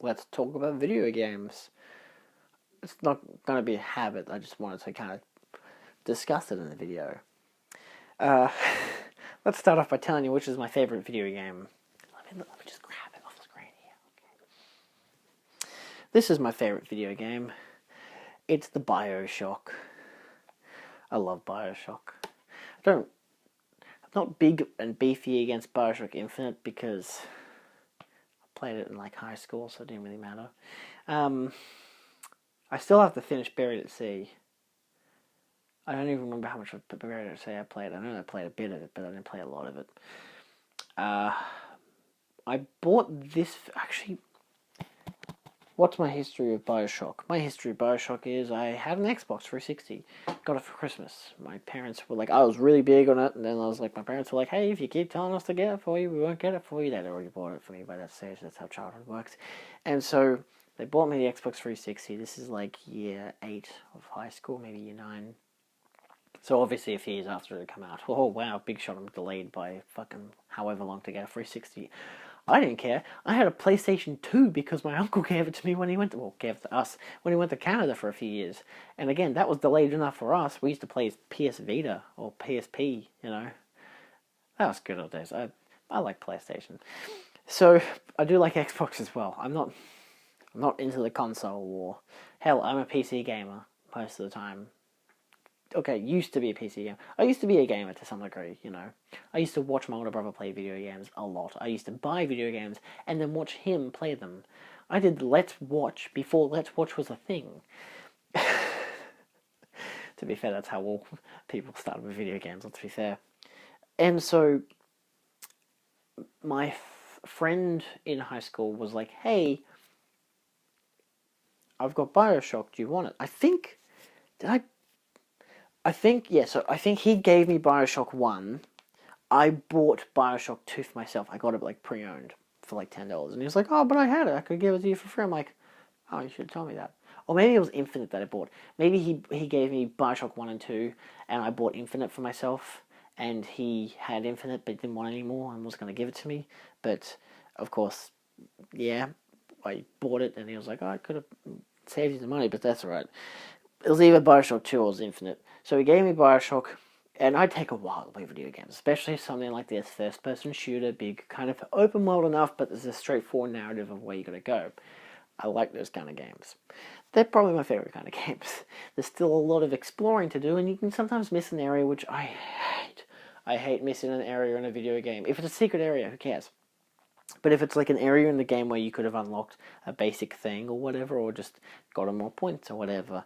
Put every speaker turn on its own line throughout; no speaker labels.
let's talk about video games. It's not going to be a habit, I just wanted to kind of discuss it in the video. Uh, let's start off by telling you which is my favorite video game. Let me just grab it off the screen here. Okay. This is my favorite video game. It's the Bioshock. I love Bioshock. I'm not big and beefy against Bioshock Infinite because I played it in like high school, so it didn't really matter. I still have to finish Buried at Sea. I don't even remember how much of Buried at Sea I played. I know I played a bit of it, but I didn't play a lot of it. I bought this... Actually, what's my history of Bioshock? My history of Bioshock is I had an Xbox 360. Got it for Christmas. My parents were like, I was really big on it, and then I was like, my parents were like, hey, if you keep telling us to get it for you, we won't get it for you. They'd already bought it for me by that stage. That's how childhood works. And so they bought me the Xbox 360. This is like year 8 of high school, maybe year 9. So obviously a few years after it had come out. Oh wow, big shot, I'm delayed by fucking however long to get a 360. I didn't care. I had a PlayStation 2 because my uncle gave it to me when he went to, gave it to us when he went to Canada for a few years. And again, that was delayed enough for us. We used to play PS Vita or PSP, you know. That was good old days. I like PlayStation. So I do like Xbox as well. I'm not into the console war. Hell, I'm a PC gamer most of the time. Okay, used to be a PC gamer. I used to be a gamer to some degree, you know. I used to watch my older brother play video games a lot. I used to buy video games and then watch him play them. I did Let's Watch before Let's Watch was a thing. To be fair, that's how all people started with video games, let's be fair. And so, my friend in high school was like, hey, I've got Bioshock, do you want it? I think he gave me Bioshock 1. I bought Bioshock 2 for myself. I got it like pre-owned for like $10. And he was like, oh, but I had it. I could give it to you for free. I'm like, oh, you should have told me that. Or maybe it was Infinite that I bought. Maybe he gave me Bioshock 1 and 2, and I bought Infinite for myself, and he had Infinite but didn't want any more and was going to give it to me. But, of course, yeah, I bought it, and he was like, oh, I could have saved you the money, but that's alright. It was either Bioshock 2 or it was Infinite. So he gave me Bioshock, and I take a while to play video games, especially something like this, first-person shooter, big, kind of open world enough, but there's a straightforward narrative of where you gotta go. I like those kind of games. They're probably my favorite kind of games. There's still a lot of exploring to do, and you can sometimes miss an area, which I hate. I hate missing an area in a video game. If it's a secret area, who cares? But if it's like an area in the game where you could have unlocked a basic thing or whatever, or just gotten more points or whatever,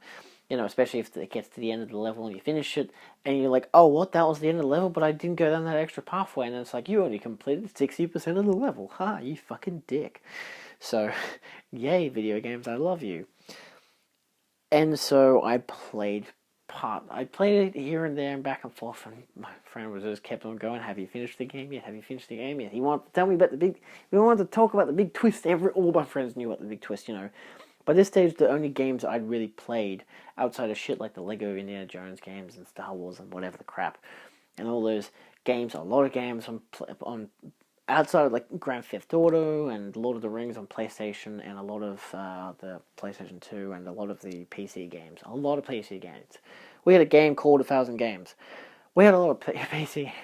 you know, especially if it gets to the end of the level and you finish it, and you're like, oh, what, that was the end of the level, but I didn't go down that extra pathway, and then it's like, you only completed 60% of the level. Ha, you fucking dick. So, yay, video games, I love you. And so I played it here and there and back and forth, and my friend was just kept on going, have you finished the game yet? Have you finished the game yet? He wanted to tell me about we wanted to talk about the big twist. All my friends knew about the big twist, you know. By this stage, the only games I'd really played, outside of shit like the Lego Indiana Jones games and Star Wars and whatever the crap, and all those games, a lot of games on outside of like Grand Theft Auto and Lord of the Rings on PlayStation, and a lot of the PlayStation 2 and a lot of the PC games. A lot of PC games. We had a game called 1,000 Games. We had a lot of PC games.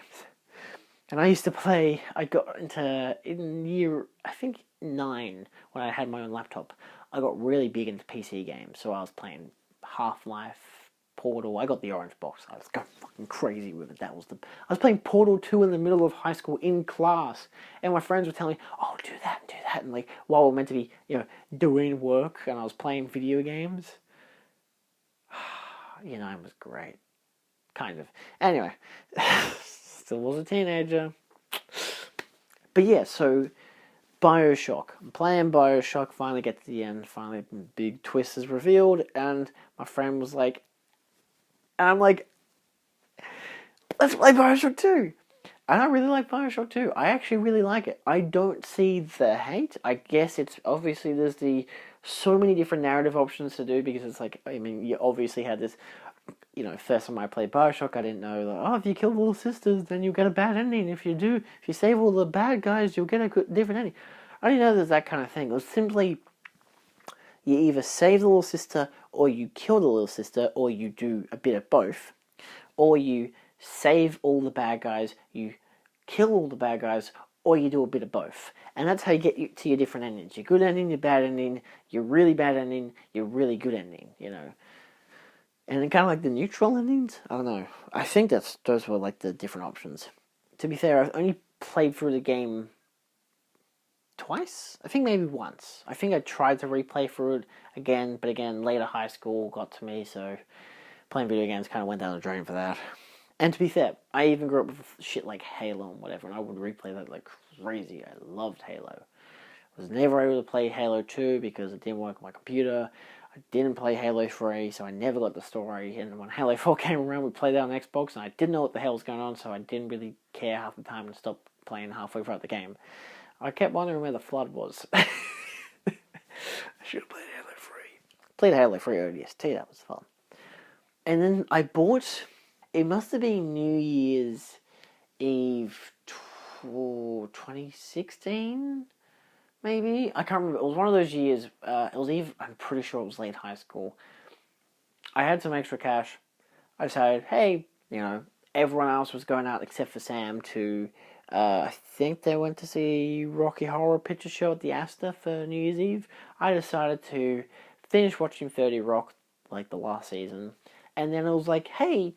And I used to play, I got into, in year, I think 9, when I had my own laptop, I got really big into PC games. So I was playing Half-Life, Portal. I got the orange box. I was going fucking crazy with it. I was playing Portal 2 in the middle of high school in class, and my friends were telling me, "Oh, do that, and like while we're meant to be, you know, doing work, and I was playing video games. You know, it was great, kind of. Anyway, still was a teenager, but yeah. So Bioshock. I'm playing Bioshock. Finally get to the end. Finally, big twist is revealed, and my friend was like. And I'm like, let's play Bioshock 2. And I really like Bioshock 2. I actually really like it. I don't see the hate. I guess it's obviously there's so many different narrative options to do, because it's like, I mean, you obviously had this, you know, first time I played Bioshock, I didn't know, like, oh, if you kill all the sisters, then you'll get a bad ending. If you save all the bad guys, you'll get a different ending. I didn't know there's that kind of thing. It was simply you either save the little sister, or you kill the little sister, or you do a bit of both, or you save all the bad guys, you kill all the bad guys, or you do a bit of both. And that's how you get to your different endings. Your good ending, your bad ending, your really bad ending, your really good ending, you know. And then kind of like the neutral endings? I don't know. I think those were like the different options. To be fair, I've only played through the game twice? I think maybe once. I think I tried to replay through it again, but again, later high school got to me, so playing video games kind of went down the drain for that. And to be fair, I even grew up with shit like Halo and whatever, and I would replay that like crazy. I loved Halo. I was never able to play Halo 2 because it didn't work on my computer. I didn't play Halo 3, so I never got the story. And when Halo 4 came around, we played that on Xbox, and I didn't know what the hell was going on, so I didn't really care half the time and stopped playing halfway throughout the game. I kept wondering where the flood was. I should have played Halo 3. Played Halo 3 ODST, that was fun. And then I bought... It must have been New Year's Eve 2016, maybe? I can't remember. It was one of those years. It was Eve. I'm pretty sure it was late high school. I had some extra cash. I decided, hey, you know, everyone else was going out except for Sam to... I think they went to see Rocky Horror Picture Show at the Astor for New Year's Eve. I decided to finish watching 30 Rock, like the last season. And then it was like, hey...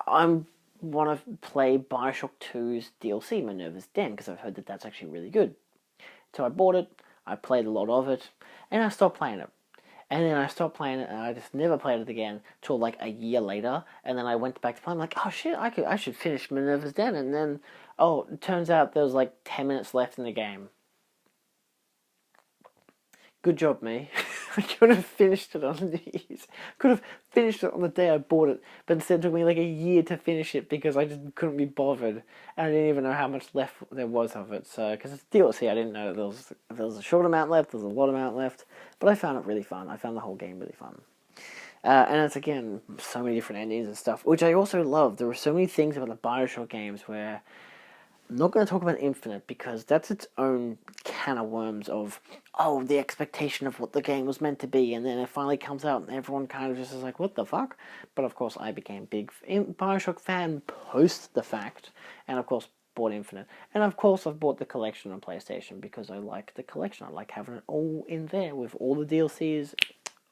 I want to play Bioshock 2's DLC, Minerva's Den, because I've heard that that's actually really good. So I bought it, I played a lot of it, and I stopped playing it. And then I stopped playing it, and I just never played it again till like a year later. And then I went back to play. I'm like, oh shit, I should finish Minerva's Den. And then, oh, it turns out there was like 10 minutes left in the game. Good job, me. I could have finished it on New Year's. Could have finished it on the day I bought it, but instead it took me like a year to finish it because I just couldn't be bothered, and I didn't even know how much left there was of it. So, because it's DLC, I didn't know there was a short amount left, there was a lot amount left, but I found it really fun. I found the whole game really fun. And it's, again, so many different endings and stuff, which I also love. There were so many things about the Bioshock games where... I'm not going to talk about Infinite because that's its own can of worms of, oh, the expectation of what the game was meant to be, and then it finally comes out and everyone kind of just is like, what the fuck? But of course I became a big Bioshock fan post the fact, and of course bought Infinite. And of course I've bought the collection on PlayStation because I like the collection. I like having it all in there with all the DLCs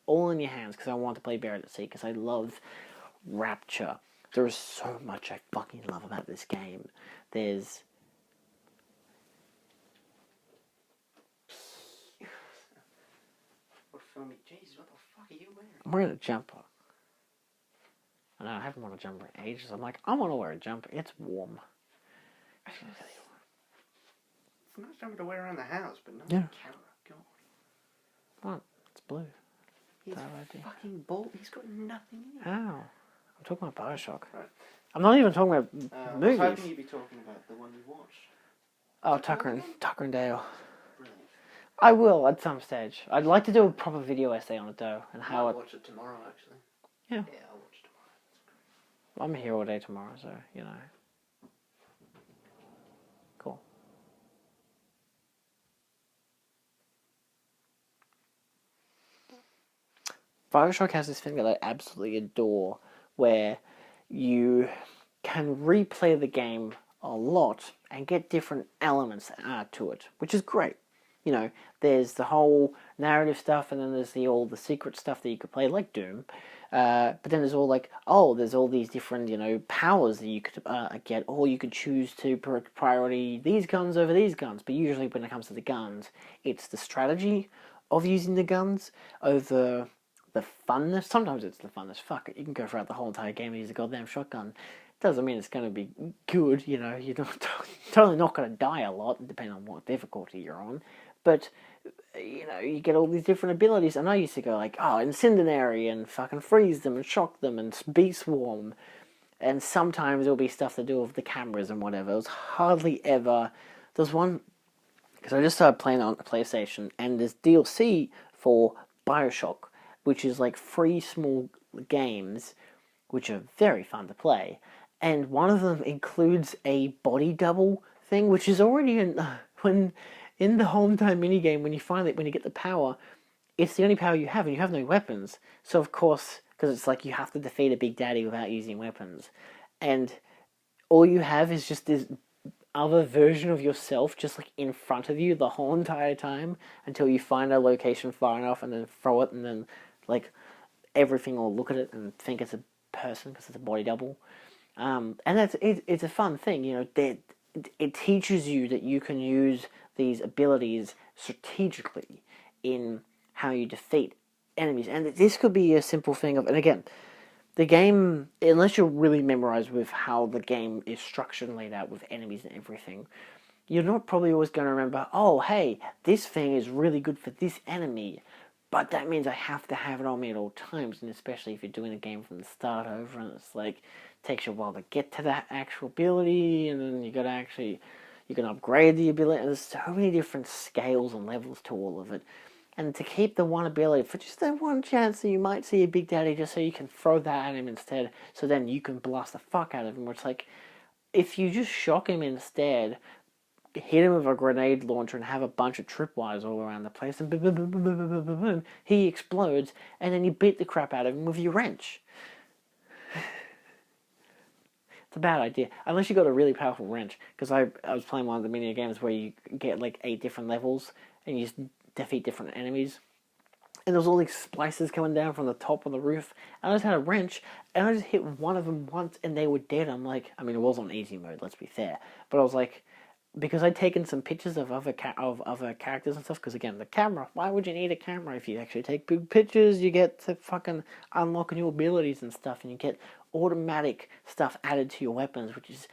all in your hands because I want to play Buried at Sea because I love Rapture. There is so much I fucking love about this game. There's... Jesus, what the fuck are you wearing? I'm wearing a jumper. I know, I haven't worn a jumper in ages. I'm like, I want to wear a jumper. It's warm.
It's a nice jumper to wear around the house, but not
yeah.
on camera. God.
What? It's blue.
He's fucking bald. He's got nothing in it.
Ow. I'm talking about Bioshock.
Right.
I'm not even talking about movies.
I was hoping you'd be talking about the one you watched.
Oh, Tucker and Dale.
Brilliant.
I will at some stage. I'd like to do a proper video essay on it though, and how
I'll watch it tomorrow, actually.
Yeah.
Yeah, I'll watch it tomorrow.
I'm here all day tomorrow, so you know. Cool. Bioshock has this thing that I absolutely adore, where you can replay the game a lot and get different elements to it, which is great. You know, there's the whole narrative stuff, and then there's all the secret stuff that you could play, like Doom. But then there's all like, there's all these different, you know, powers that you could get, or you could choose to priority these guns over these guns. But usually when it comes to the guns, it's the strategy of using the guns over the funness. Sometimes it's the funness. Fuck it, you can go throughout the whole entire game and use a goddamn shotgun. Doesn't mean it's going to be good, you know, you're not totally not going to die a lot, depending on what difficulty you're on. But, you know, you get all these different abilities, and I used to go like, Incendiary, and fucking freeze them, and shock them, and Beast Swarm, and sometimes it'll be stuff to do with the cameras and whatever. It was hardly ever... There's one... Because I just started playing on PlayStation, and there's DLC for Bioshock, which is like 3 small games, which are very fun to play, and one of them includes a body double thing, which is already in the home time minigame. When you get the power, it's the only power you have, and you have no weapons. So of course, because it's like you have to defeat a Big Daddy without using weapons, and all you have is just this other version of yourself just like in front of you the whole entire time until you find a location far enough and then throw it, and then like everything will look at it and think it's a person because it's a body double. And it's a fun thing, you know. That it teaches you that you can use these abilities strategically in how you defeat enemies. And this could be a simple thing of, and again, the game, unless you're really memorized with how the game is structured and laid out with enemies and everything, you're not probably always going to remember, oh, hey, this thing is really good for this enemy, but that means I have to have it on me at all times, and especially if you're doing a game from the start over, and it's like, takes you a while to get to that actual ability, and then you got to actually, you can upgrade the ability, and there's so many different scales and levels to all of it. And to keep the one ability for just that one chance that you might see a Big Daddy, just so you can throw that at him instead, so then you can blast the fuck out of him, where it's like, if you just shock him instead, hit him with a grenade launcher and have a bunch of tripwires all around the place, and boom, boom, boom, boom, boom, boom, boom, boom, boom, he explodes, and then you beat the crap out of him with your wrench. It's a bad idea, unless you got a really powerful wrench, because I was playing one of the mini games where you get like 8 different levels, and you just defeat different enemies. And there was all these splices coming down from the top of the roof, and I just had a wrench, and I just hit one of them once, and they were dead. I'm like, I mean, it was on easy mode, let's be fair, but I was like, because I'd taken some pictures of other characters and stuff. Because again, the camera. Why would you need a camera if you actually take big pictures? You get to fucking unlock new abilities and stuff, and you get automatic stuff added to your weapons, which is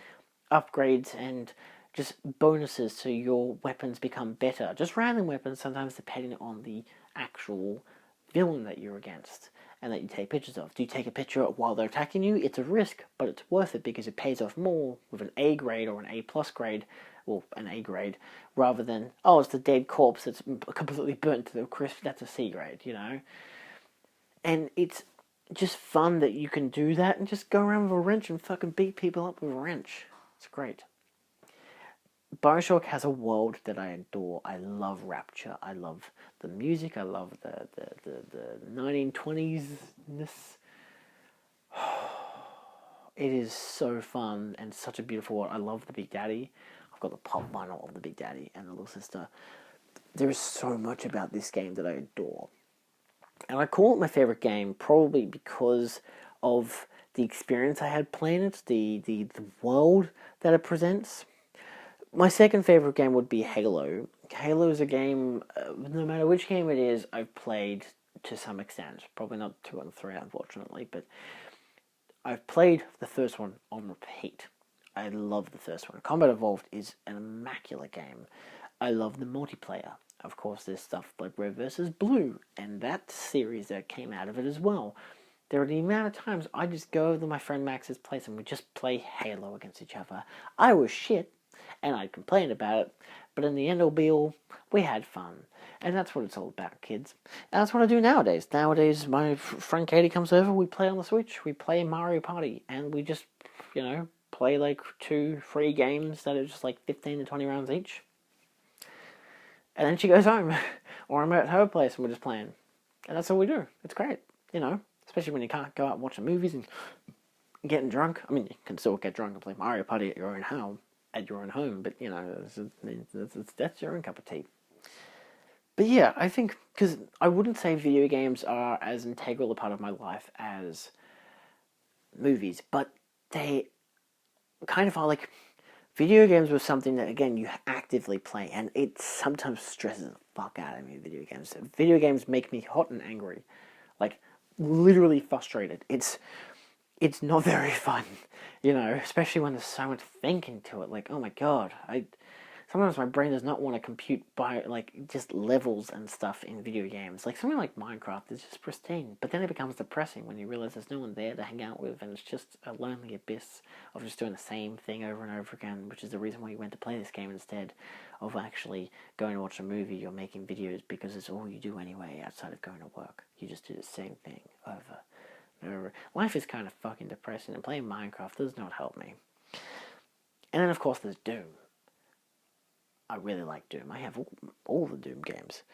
upgrades and just bonuses so your weapons become better. Just random weapons, sometimes depending on the actual villain that you're against and that you take pictures of. Do you take a picture while they're attacking you? It's a risk, but it's worth it because it pays off more with an A grade or an A plus grade, or an A grade, rather than, oh, it's the dead corpse that's completely burnt to the crisp, that's a C grade, you know? And it's just fun that you can do that and just go around with a wrench and fucking beat people up with a wrench. It's great. Bioshock has a world that I adore. I love Rapture. I love the music. I love the 1920s-ness. It is so fun and such a beautiful world. I love the Big Daddy. I've got the pop vinyl of the Big Daddy and the little sister. There is so much about this game that I adore. And I call it my favourite game probably because of the experience I had playing it, the world that it presents. My second favourite game would be Halo. Halo is a game, no matter which game it is, I've played to some extent. Probably not 2 and 3, unfortunately, but I've played the first one on repeat. I love the first one. Combat Evolved is an immaculate game. I love the multiplayer. Of course, there's stuff like Red vs. Blue, and that series that came out of it as well. There are the amount of times I just go over to my friend Max's place and we just play Halo against each other. I was shit, and I'd complain about it, but in the end, all be all, we had fun. And that's what it's all about, kids. And that's what I do nowadays. Nowadays, my friend Katie comes over, we play on the Switch, we play Mario Party, and we just, you know, play like 2-3 games that are just like 15 to 20 rounds each. And then she goes home, or I'm at her place and we're just playing. And that's all we do. It's great, you know, especially when you can't go out watching movies and getting drunk. I mean, you can still get drunk and play Mario Party at your own home, but you know, that's your own cup of tea. But yeah, I think, because I wouldn't say video games are as integral a part of my life as movies, but they kind of are. Like, video games was something that, again, you actively play, and it sometimes stresses the fuck out of me, video games. Video games make me hot and angry. Like, literally frustrated. It's not very fun, you know, especially when there's so much thinking to it. Like, oh my god, sometimes my brain does not want to compute by, like, just levels and stuff in video games. Like, something like Minecraft is just pristine, but then it becomes depressing when you realize there's no one there to hang out with, and it's just a lonely abyss of just doing the same thing over and over again, which is the reason why you went to play this game instead of actually going to watch a movie or making videos, because it's all you do anyway outside of going to work. You just do the same thing over and over. Life is kind of fucking depressing, and playing Minecraft does not help me. And then, of course, there's Doom. I really like Doom. I have all the Doom games.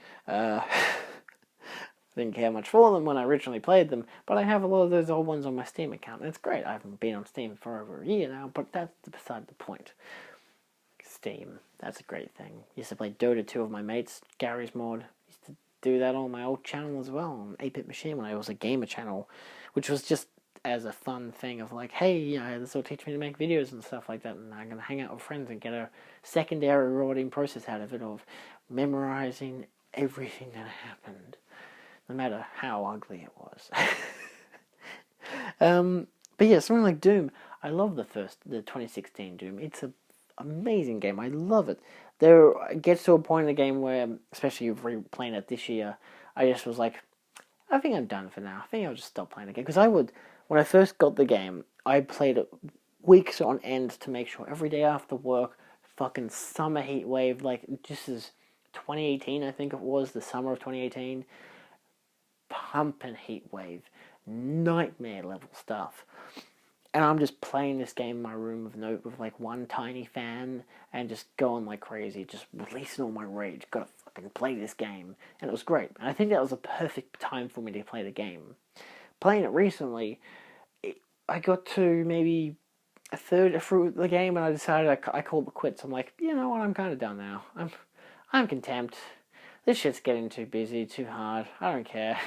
Didn't care much for them when I originally played them, but I have a lot of those old ones on my Steam account, and it's great. I haven't been on Steam for over a year now, but that's beside the point. Steam, that's a great thing. Used to play Dota 2 with my mates, Gary's Mod. Used to do that on my old channel as well, on 8-Bit Machine when I was a gamer channel, which was just as a fun thing of like, hey, you know, this will teach me to make videos and stuff like that, and I'm going to hang out with friends and get a secondary rewarding process out of it of memorizing everything that happened, no matter how ugly it was. But yeah, something like Doom. I love the 2016 Doom. It's an amazing game. I love it. There it gets to a point in the game where, especially replaying it this year, I just was like, I think I'm done for now. I think I'll just stop playing the game. Because when I first got the game, I played it weeks on end to make sure every day after work, fucking summer heat wave, like just as 2018, I think it was, the summer of 2018, pumping heat wave, nightmare level stuff. And I'm just playing this game in my room with like one tiny fan and just going like crazy, just releasing all my rage. Gotta fucking play this game. And it was great. And I think that was a perfect time for me to play the game. Playing it recently, I got to maybe a third through the game and I decided I called it quits. I'm like, you know what, I'm kind of done now. I'm content. This shit's getting too busy, too hard. I don't care.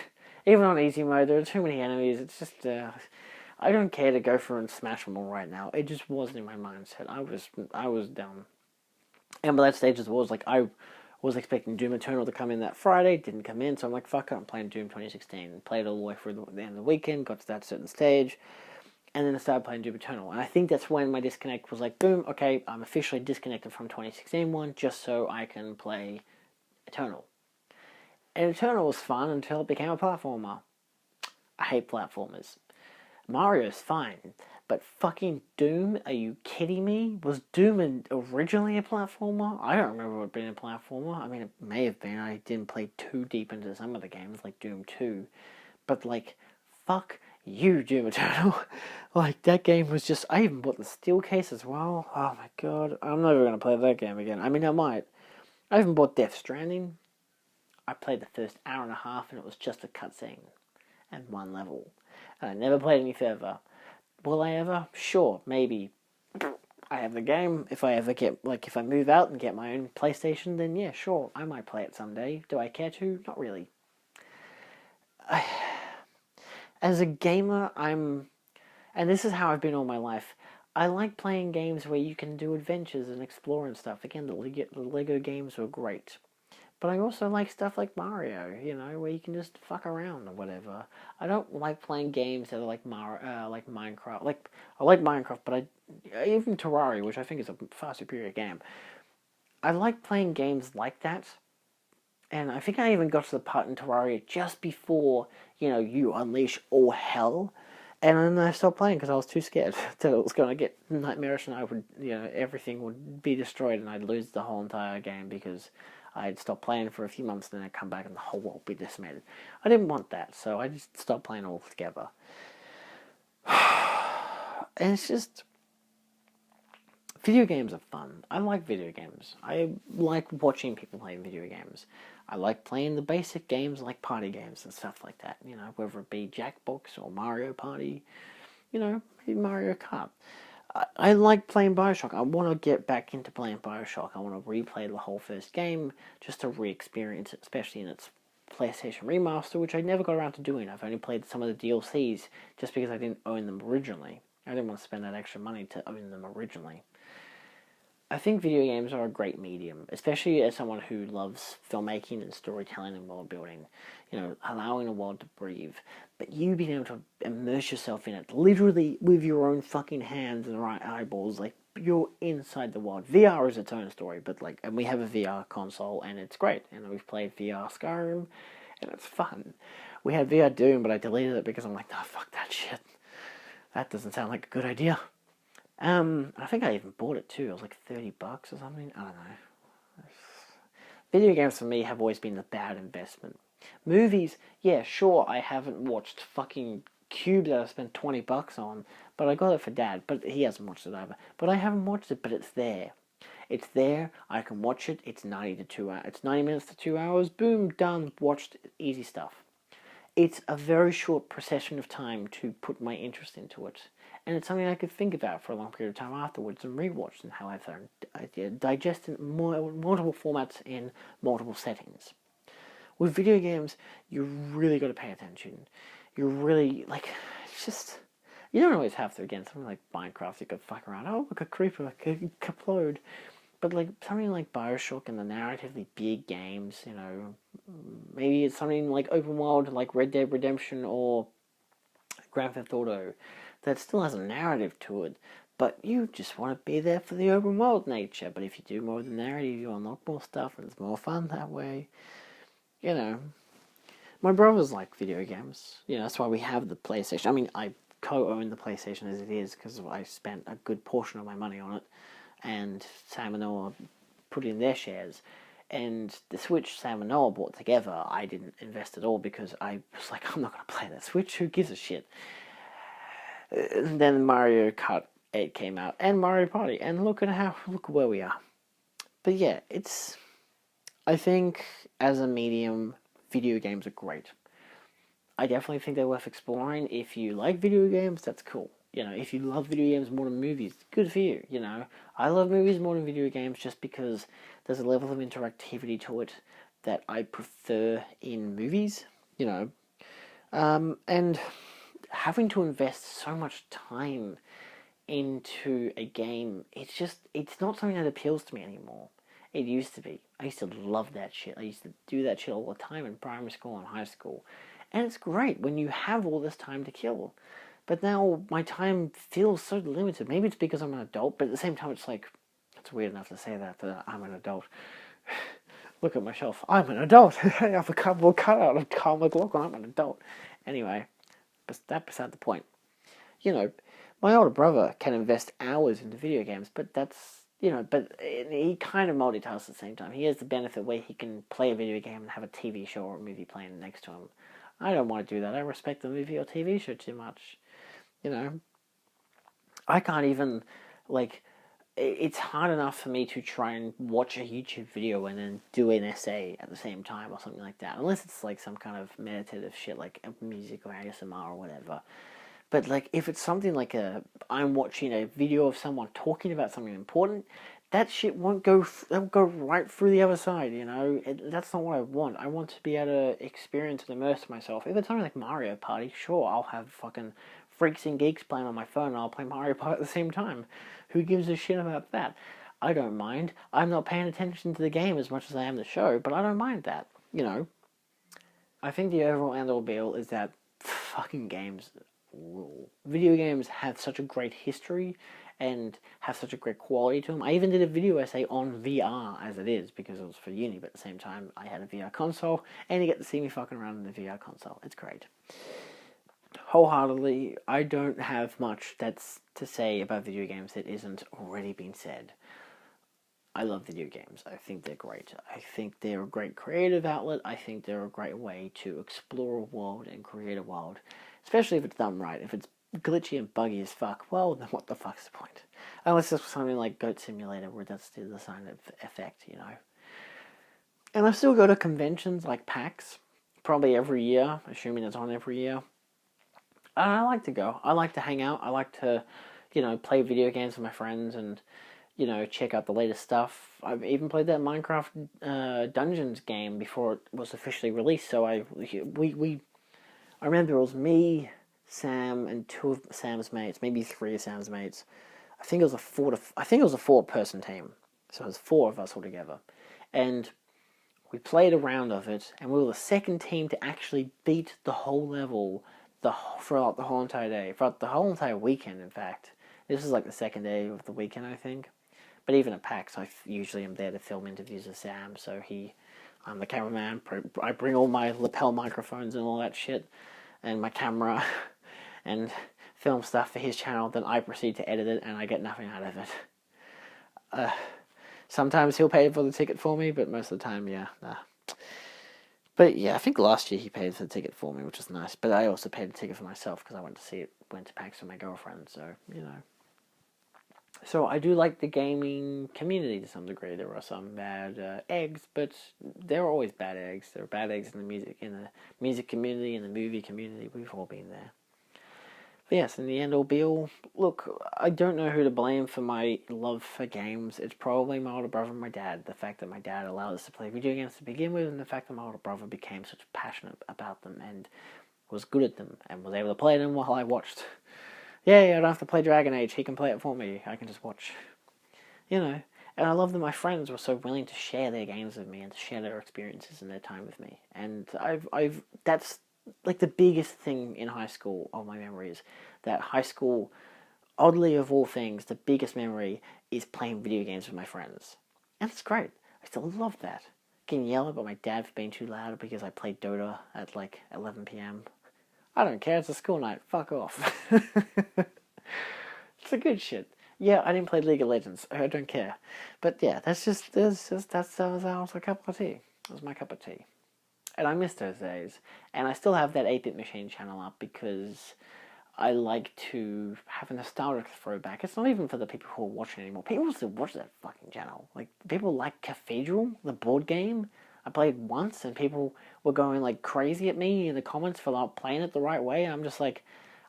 Even on easy mode, there are too many enemies. It's just, I don't care to go through and smash them all right now. It just wasn't in my mindset. I was done. And by that stage as well, like I was expecting Doom Eternal to come in that Friday, didn't come in, so I'm like, fuck it, I'm playing Doom 2016. Played it all the way through the end of the weekend, got to that certain stage, and then I started playing Doom Eternal. And I think that's when my disconnect was like, boom, okay, I'm officially disconnected from 2016 one, just so I can play Eternal. And Eternal was fun until it became a platformer. I hate platformers. Mario's fine, but fucking Doom? Are you kidding me? Was Doom originally a platformer? I don't remember it being a platformer. I mean, it may have been. I didn't play too deep into some of the games, like Doom 2. But, like, fuck you, Doom Eternal. Like, that game was just... I even bought the steel case as well. Oh my god. I'm never going to play that game again. I mean, I might. I even bought Death Stranding. I played the first hour and a half and it was just a cutscene. And one level. And I never played any further. Will I ever? Sure, maybe. I have the game. If I ever get, like, if I move out and get my own PlayStation, then yeah, sure, I might play it someday. Do I care to? Not really. As a gamer, and this is how I've been all my life, I like playing games where you can do adventures and explore and stuff. Again, the Lego games were great. But I also like stuff like Mario, you know, where you can just fuck around or whatever. I don't like playing games that are like like Minecraft. Like I like Minecraft, but even Terraria, which I think is a far superior game. I like playing games like that. And I think I even got to the part in Terraria just before, you know, you unleash all hell. And then I stopped playing because I was too scared that it was going to get nightmarish and I would, you know, everything would be destroyed and I'd lose the whole entire game because I'd stop playing for a few months and then I'd come back and the whole world would be decimated. I didn't want that, so I just stopped playing altogether. And it's just... Video games are fun. I like video games. I like watching people play video games. I like playing the basic games like party games and stuff like that. You know, whether it be Jackbox or Mario Party. You know, maybe Mario Kart. I like playing Bioshock. I want to get back into playing Bioshock. I want to replay the whole first game just to re-experience it, especially in its PlayStation Remaster, which I never got around to doing. I've only played some of the DLCs just because I didn't own them originally. I didn't want to spend that extra money to own them originally. I think video games are a great medium, especially as someone who loves filmmaking and storytelling and world building. You know, allowing a world to breathe. But you being able to immerse yourself in it, literally with your own fucking hands and right eyeballs, like, you're inside the world. VR is its own story, but, like, and we have a VR console, and it's great. And we've played VR Skyrim, and it's fun. We had VR Doom, but I deleted it because I'm like, oh, fuck that shit. That doesn't sound like a good idea. I think I even bought it too. It was like $30 or something. I don't know. Video games for me have always been a bad investment. Movies, yeah, sure, I haven't watched fucking Cube that I spent $20 on, but I got it for Dad, but he hasn't watched it either. But I haven't watched it, but it's there. It's there, I can watch it, it's 90 minutes to 2 hours, boom, done, watched, easy stuff. it's a very short procession of time to put my interest into it. And it's something I could think about for a long period of time afterwards and rewatch and how I've digest in multiple formats in multiple settings. With video games, you really got to pay attention. You really, like, it's just, you don't always have to. Again, something like Minecraft, you could fuck around. Oh, look, a creeper, a caplode. But, like, something like Bioshock and the narratively big games, you know, maybe it's something like open world, like Red Dead Redemption or Grand Theft Auto, that still has a narrative to it, but you just want to be there for the open world nature. But if you do more of the narrative, you unlock more stuff, and it's more fun that way. You know, my brothers like video games. You know, that's why we have the PlayStation. I mean, I co-own the PlayStation as it is because I spent a good portion of my money on it, and Sam and Noah put in their shares. And the Switch Sam and Noah bought together, I didn't invest at all because I was like, I'm not going to play that Switch. Who gives a shit? And then Mario Kart 8 came out, and Mario Party, and look where we are. But yeah, I think as a medium, video games are great. I definitely think they're worth exploring. If you like video games, that's cool. You know, if you love video games more than movies, good for you. You know, I love movies more than video games just because there's a level of interactivity to it that I prefer in movies. You know, and having to invest so much time into a game, it's not something that appeals to me anymore. It used to be. I used to love that shit. I used to do that shit all the time in primary school and high school. And it's great when you have all this time to kill. But now my time feels so limited. Maybe it's because I'm an adult, but at the same time it's like, it's weird enough to say that I'm an adult. Look at my shelf. I'm an adult. I have a cardboard cutout of Carl McLaughlin. I'm an adult. Anyway, but that's beside the point. You know, my older brother can invest hours into video games, but that's, you know, but he kind of multitasks at the same time. He has the benefit where he can play a video game and have a TV show or a movie playing next to him. I don't want to do that. I respect the movie or TV show too much. You know, I can't even, like, it's hard enough for me to try and watch a YouTube video and then do an essay at the same time or something like that. Unless it's like some kind of meditative shit like music or ASMR or whatever. But like, if it's something like I'm watching a video of someone talking about something important, that shit won't go. That'll go right through the other side. You know, that's not what I want. I want to be able to experience and immerse myself. If it's something like Mario Party, sure, I'll have fucking freaks and geeks playing on my phone, and I'll play Mario Party at the same time. Who gives a shit about that? I don't mind. I'm not paying attention to the game as much as I am the show, but I don't mind that. You know, I think the overall end all be all is that fucking games rule. Video games have such a great history and have such a great quality to them. I even did a video essay on VR as it is because it was for uni, but at the same time I had a VR console and you get to see me fucking around in the VR console. It's great. Wholeheartedly, I don't have much that's to say about video games that isn't already been said. I love video games. I think they're great. I think they're a great creative outlet. I think they're a great way to explore a world and create a world. Especially if it's done right. If it's glitchy and buggy as fuck, well, then what the fuck's the point? Unless it's something like Goat Simulator where that's the design effect, you know. And I still go to conventions like PAX, probably every year, assuming it's on every year. And I like to go. I like to hang out. I like to, you know, play video games with my friends and, you know, check out the latest stuff. I've even played that Minecraft Dungeons game before it was officially released. So I remember it was me, Sam, and two of Sam's mates, maybe three of Sam's mates. I think it was a 4-person team. So it was 4 of us all together. And we played a round of it, and we were the second team to actually beat the whole level throughout the whole entire day. Throughout the whole entire weekend, in fact. This was like the second day of the weekend, I think. But even at PAX, I usually am there to film interviews with Sam, so I'm the cameraman. I bring all my lapel microphones and all that shit, and my camera, and film stuff for his channel. Then I proceed to edit it, and I get nothing out of it. Sometimes he'll pay for the ticket for me, but most of the time, yeah, nah. But yeah, I think last year he paid for the ticket for me, which was nice. But I also paid the ticket for myself because I went to PAX with my girlfriend, so, you know. So I do like the gaming community to some degree. There are some bad eggs, but there are always bad eggs. There are bad eggs in the music community, in the movie community. We've all been there. But yes, in the end all be all, look, I don't know who to blame for my love for games. It's probably my older brother and my dad. The fact that my dad allowed us to play video games to begin with, and the fact that my older brother became such passionate about them and was good at them and was able to play them while I watched. Yeah, I don't have to play Dragon Age. He can play it for me. I can just watch. You know, and I love that my friends were so willing to share their games with me and to share their experiences and their time with me. And that's like the biggest thing in high school of my memories. That high school, oddly of all things, the biggest memory is playing video games with my friends. And it's great. I still love that. Getting yelled at by my dad for being too loud because I played Dota at like 11 p.m. I don't care, it's a school night. Fuck off. It's a good shit. Yeah, I didn't play League of Legends. I don't care. But yeah, that was a cup of tea. That was my cup of tea. And I miss those days. And I still have that 8-Bit Machine channel up because I like to have a nostalgic throwback. It's not even for the people who are watching anymore. People still watch that fucking channel. Like, people like Cathedral, the board game. I played once and people were going like crazy at me in the comments for not playing it the right way. I'm just like,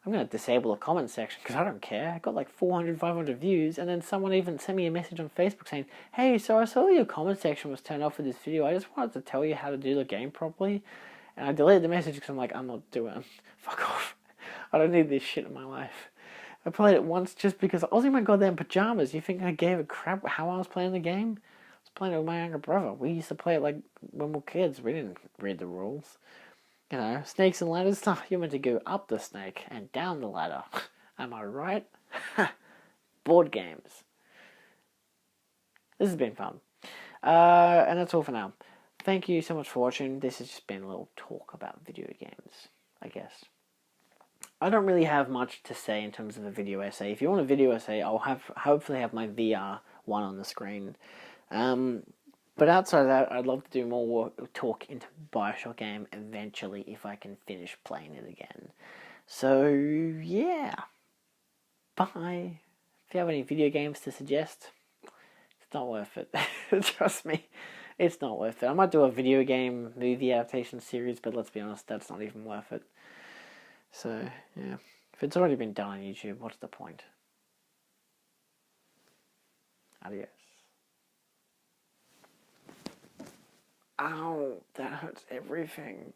I'm going to disable the comment section because I don't care. I got like 400, 500 views, and then someone even sent me a message on Facebook saying, hey, so I saw your comment section was turned off for this video. I just wanted to tell you how to do the game properly. And I deleted the message because I'm like, I'm not doing it. Fuck off. I don't need this shit in my life. I played it once just because I was in my goddamn pajamas. You think I gave a crap how I was playing the game? I was playing it with my younger brother. We used to play it like when we were kids. We didn't read the rules. You know, snakes and ladders, you're meant to go up the snake and down the ladder. Am I right? Board games. This has been fun. And that's all for now. Thank you so much for watching. This has just been a little talk about video games, I guess. I don't really have much to say in terms of a video essay. If you want a video essay, I'll hopefully have my VR one on the screen. But outside of that, I'd love to do more talk into Bioshock game eventually if I can finish playing it again. So, yeah. Bye. If you have any video games to suggest, it's not worth it. Trust me, it's not worth it. I might do a video game movie adaptation series, but let's be honest, that's not even worth it. So, yeah. If it's already been done on YouTube, what's the point? Adios. Ow, that hurts everything.